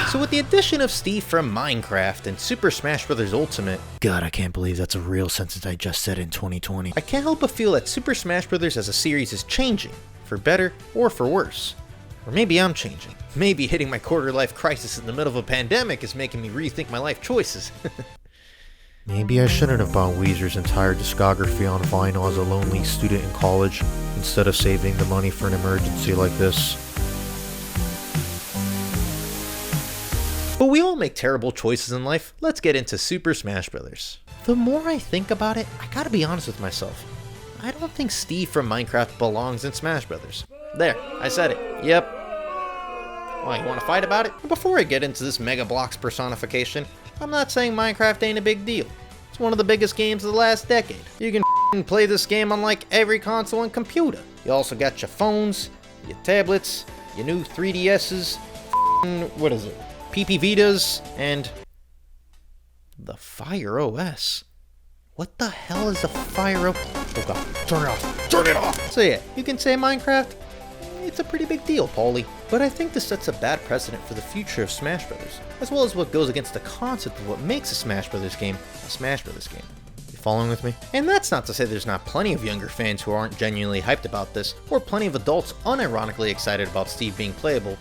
So with the addition of Steve from Minecraft and Super Smash Bros. Ultimate, God, I can't believe that's a real sentence I just said in 2020, I can't help but feel that Super Smash Bros. As a series is changing, for better or for worse. Or maybe I'm changing. Maybe hitting my quarter-life crisis in the middle of a pandemic is making me rethink my life choices. Maybe I shouldn't have bought Weezer's entire discography on vinyl as a lonely student in college, instead of saving the money for an emergency like this. But we all make terrible choices in life. Let's get into Super Smash Bros. The more I think about it, I gotta be honest with myself. I don't think Steve from Minecraft belongs in Smash Bros. There, I said it. Yep. Why, you wanna fight about it? Before I get into this Mega Bloks personification, I'm not saying Minecraft ain't a big deal. It's one of the biggest games of the last decade. You can play this game on like every console and computer. You also got your phones, your tablets, your new 3DS's, what is it? PP Vitas, and the Fire OS. What the hell is a Fire OS? Oh god, turn it off! Turn it off! So yeah, you can say Minecraft, it's a pretty big deal, Paulie. But I think this sets a bad precedent for the future of Smash Bros., as well as what goes against the concept of what makes a Smash Bros. Game a Smash Bros. Game. You following with me? And that's not to say there's not plenty of younger fans who aren't genuinely hyped about this, or plenty of adults unironically excited about Steve being playable.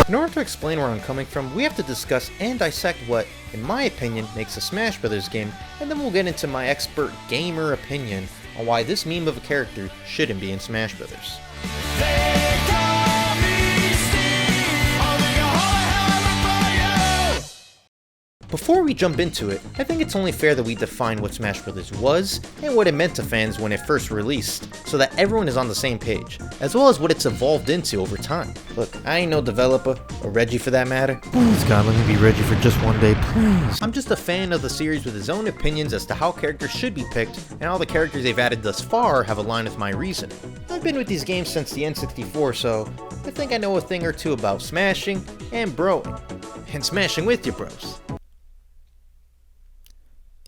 In order to explain where I'm coming from, we have to discuss and dissect what, in my opinion, makes a Smash Bros. Game, and then we'll get into my expert gamer opinion on why this meme of a character shouldn't be in Smash Bros. Before we jump into it, I think it's only fair that we define what Smash Bros. Was and what it meant to fans when it first released, so that everyone is on the same page, as well as what it's evolved into over time. Look, I ain't no developer, or Reggie for that matter. Please God, let me be Reggie for just one day, please. I'm just a fan of the series with his own opinions as to how characters should be picked, and all the characters they've added thus far have aligned with my reasoning. I've been with these games since the N64, so I think I know a thing or two about smashing and broing, and smashing with your bros.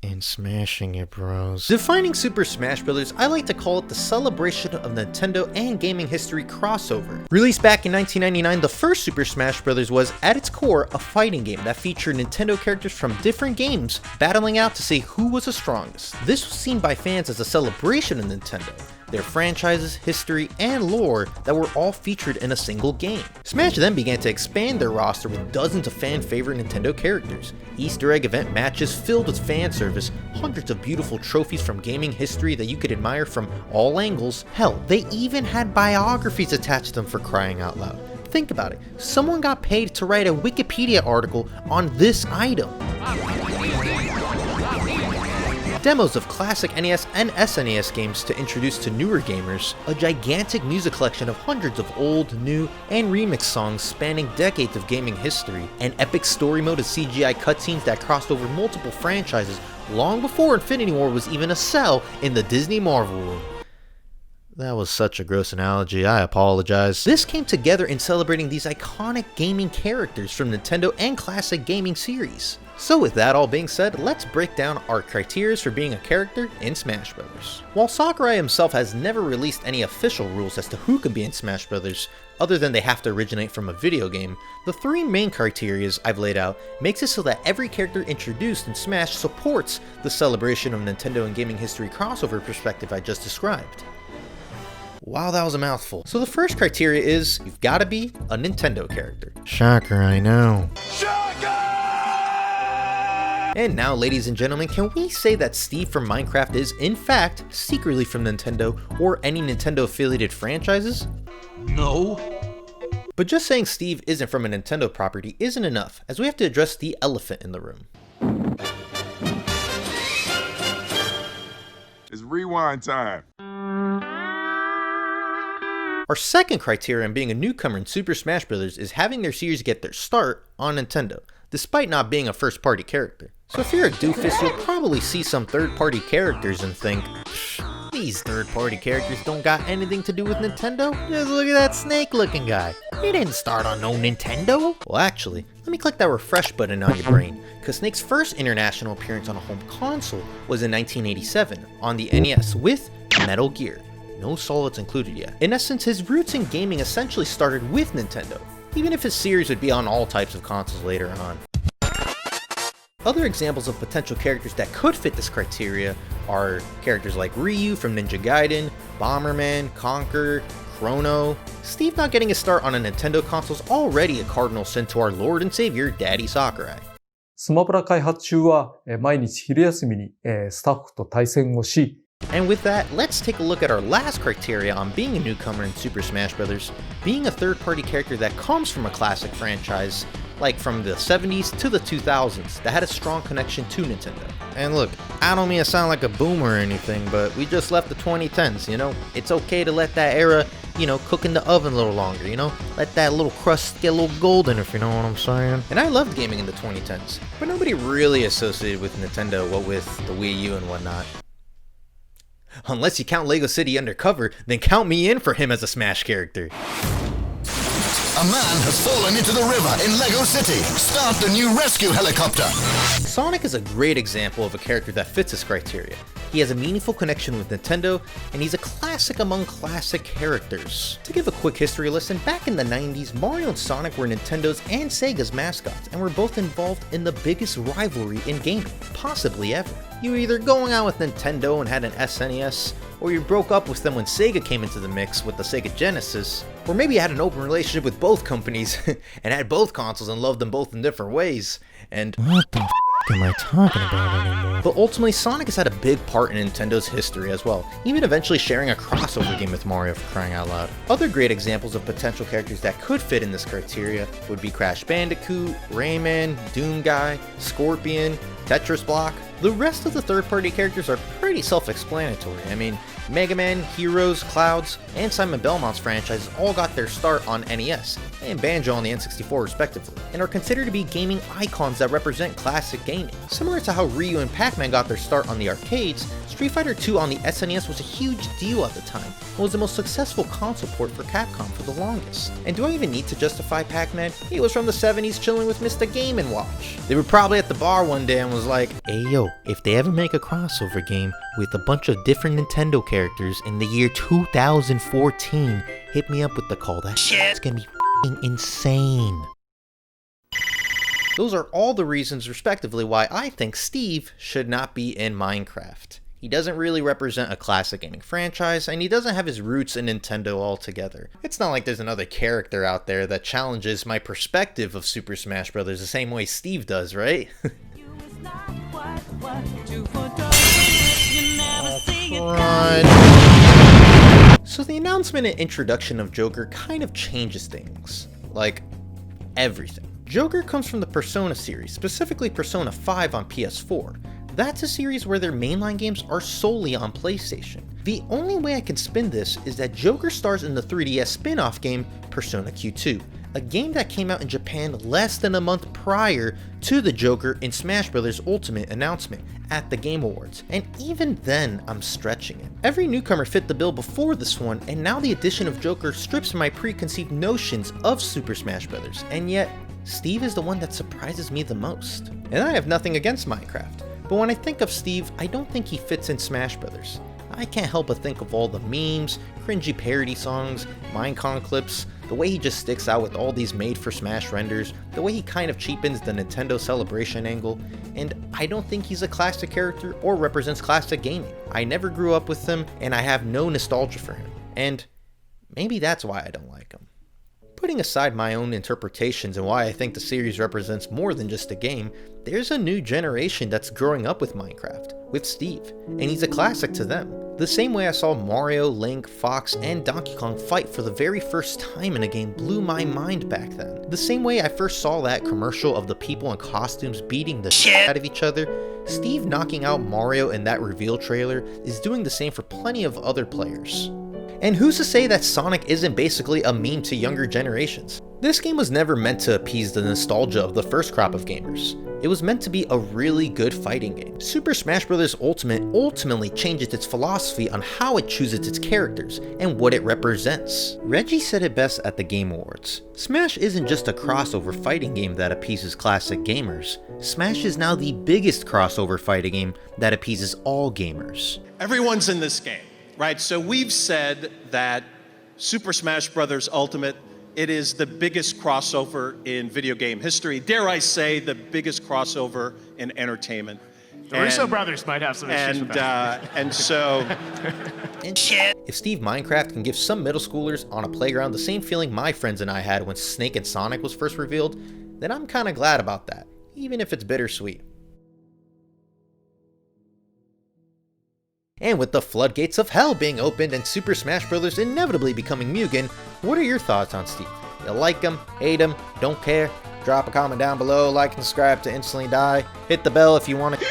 And smashing it, bros. Defining Super Smash Bros., I like to call it the celebration of Nintendo and gaming history crossover. Released back in 1999, the first Super Smash Bros. Was, at its core, a fighting game that featured Nintendo characters from different games battling out to see who was the strongest. This was seen by fans as a celebration of Nintendo, their franchises, history, and lore that were all featured in a single game. Smash then began to expand their roster with dozens of fan-favorite Nintendo characters, Easter egg event matches filled with fan service, hundreds of beautiful trophies from gaming history that you could admire from all angles. Hell, they even had biographies attached to them, for crying out loud. Think about it, someone got paid to write a Wikipedia article on this item. Demos of classic NES and SNES games to introduce to newer gamers, a gigantic music collection of hundreds of old, new, and remix songs spanning decades of gaming history, an epic story mode of CGI cutscenes that crossed over multiple franchises long before Infinity War was even a cell in the Disney Marvel world. That was such a gross analogy, I apologize. This came together in celebrating these iconic gaming characters from Nintendo and classic gaming series. So with that all being said, let's break down our criteria for being a character in Smash Bros. While Sakurai himself has never released any official rules as to who can be in Smash Bros, other than they have to originate from a video game, the three main criteria I've laid out makes it so that every character introduced in Smash supports the celebration of Nintendo and gaming history crossover perspective I just described. Wow, that was a mouthful. So the first criteria is, you've gotta be a Nintendo character. Shocker, I know. And now, ladies and gentlemen, can we say that Steve from Minecraft is, in fact, secretly from Nintendo or any Nintendo affiliated franchises? No. But just saying Steve isn't from a Nintendo property isn't enough, as we have to address the elephant in the room. It's rewind time. Our second criterion being a newcomer in Super Smash Bros. Is having their series get their start on Nintendo, despite not being a first-party character. So if you're a doofus, you'll probably see some third-party characters and think, these third-party characters don't got anything to do with Nintendo? Just look at that snake-looking guy. He didn't start on no Nintendo. Well, actually, let me click that refresh button on your brain, because Snake's first international appearance on a home console was in 1987 on the NES with Metal Gear. No solids included yet. In essence, his roots in gaming essentially started with Nintendo, even if his series would be on all types of consoles later on. Other examples of potential characters that could fit this criteria are characters like Ryu from Ninja Gaiden, Bomberman, Conquer, Chrono. Steve not getting a start on a Nintendo console is already a cardinal sin to our Lord and Savior, Daddy Sakurai. スマブラ開発中は毎日昼休みにスタッフと対戦をし、 And with that, let's take a look at our last criteria on being a newcomer in Super Smash Bros. Being a third-party character that comes from a classic franchise, like from the 70s to the 2000s, that had a strong connection to Nintendo. And look, I don't mean to sound like a boomer or anything, but we just left the 2010s, you know? It's okay to let that era, you know, cook in the oven a little longer, you know? Let that little crust get a little golden, if you know what I'm saying. And I loved gaming in the 2010s, but nobody really associated with Nintendo, what with the Wii U and whatnot. Unless you count Lego City Undercover, then count me in for him as a Smash character. A man has fallen into the river in Lego City. Start the new rescue helicopter. Sonic is a great example of a character that fits this criteria. He has a meaningful connection with Nintendo, and he's a classic among classic characters. To give a quick history lesson, back in the 90s, Mario and Sonic were Nintendo's and Sega's mascots, and were both involved in the biggest rivalry in gaming, possibly ever. You were either going out with Nintendo and had an SNES, or you broke up with them when Sega came into the mix with the Sega Genesis, or maybe you had an open relationship with both companies and had both consoles and loved them both in different ways, and what the am I talking about anymore? But ultimately, Sonic has had a big part in Nintendo's history as well, even eventually sharing a crossover game with Mario for crying out loud. Other great examples of potential characters that could fit in this criteria would be Crash Bandicoot, Rayman, Doom Guy, Scorpion, Tetris Block. The rest of the third-party characters are pretty self-explanatory. I mean, Mega Man, Heroes, Clouds, and Simon Belmont's franchises all got their start on NES, and Banjo on the N64 respectively, and are considered to be gaming icons that represent classic gaming. Similar to how Ryu and Pac-Man got their start on the arcades, Street Fighter II on the SNES was a huge deal at the time, and was the most successful console port for Capcom for the longest. And do I even need to justify Pac-Man? He was from the 70s chilling with Mr. Game & Watch. They were probably at the bar one day and was like, hey yo, if they ever make a crossover game with a bunch of different Nintendo characters in the year 2014, hit me up with the call. That shit's gonna be f***ing insane. Those are all the reasons, respectively, why I think Steve should not be in Minecraft. He doesn't really represent a classic gaming franchise, and he doesn't have his roots in Nintendo altogether. It's not like there's another character out there that challenges my perspective of Super Smash Bros. The same way Steve does, right? So the announcement and introduction of Joker kind of changes things. Like, everything. Joker comes from the Persona series, specifically Persona 5 on PS4. That's a series where their mainline games are solely on PlayStation. The only way I can spin this is that Joker stars in the 3DS spin-off game Persona Q2, a game that came out in Japan less than a month prior to the Joker in Smash Bros. Ultimate announcement at the Game Awards, and even then I'm stretching it. Every newcomer fit the bill before this one, and now the addition of Joker strips my preconceived notions of Super Smash Bros., and yet Steve is the one that surprises me the most. And I have nothing against Minecraft, but when I think of Steve, I don't think he fits in Smash Bros. I can't help but think of all the memes, cringy parody songs, Minecon clips, the way he just sticks out with all these made-for-Smash renders, the way he kind of cheapens the Nintendo Celebration angle, and I don't think he's a classic character or represents classic gaming. I never grew up with him, and I have no nostalgia for him, and maybe that's why I don't like him. Putting aside my own interpretations and why I think the series represents more than just a game, there's a new generation that's growing up with Minecraft, with Steve, and he's a classic to them. The same way I saw Mario, Link, Fox, and Donkey Kong fight for the very first time in a game blew my mind back then. The same way I first saw that commercial of the people in costumes beating the shit out of each other, Steve knocking out Mario in that reveal trailer is doing the same for plenty of other players. And who's to say that Sonic isn't basically a meme to younger generations? This game was never meant to appease the nostalgia of the first crop of gamers. It was meant to be a really good fighting game. Super Smash Bros. Ultimate ultimately changes its philosophy on how it chooses its characters and what it represents. Reggie said it best at the Game Awards. Smash isn't just a crossover fighting game that appeases classic gamers. Smash is now the biggest crossover fighting game that appeases all gamers. Everyone's in this game. right? So we've said that Super Smash Bros. Ultimate, it is the biggest crossover in video game history. Dare I say, the biggest crossover in entertainment. The Russo brothers might have some issues with that. And so... If Steve Minecraft can give some middle schoolers on a playground the same feeling my friends and I had when Snake and Sonic was first revealed, then I'm kinda glad about that, even if it's bittersweet. And with the floodgates of hell being opened and Super Smash Bros. Inevitably becoming Mugen, what are your thoughts on Steve? You like him? Hate him? Don't care? Drop a comment down below, like and subscribe to instantly die, hit the bell if you want to...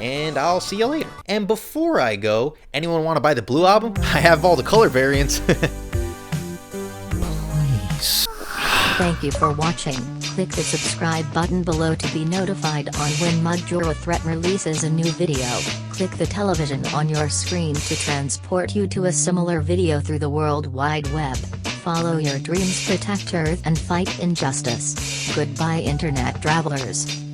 And I'll see you later. And before I go, anyone want to buy the blue album? I have all the color variants. Please. Thank you for watching. Click the subscribe button below to be notified on when Majora Threat releases a new video. Click the television on your screen to transport you to a similar video through the World Wide Web. Follow your dreams, protect Earth, and fight injustice. Goodbye, Internet travelers.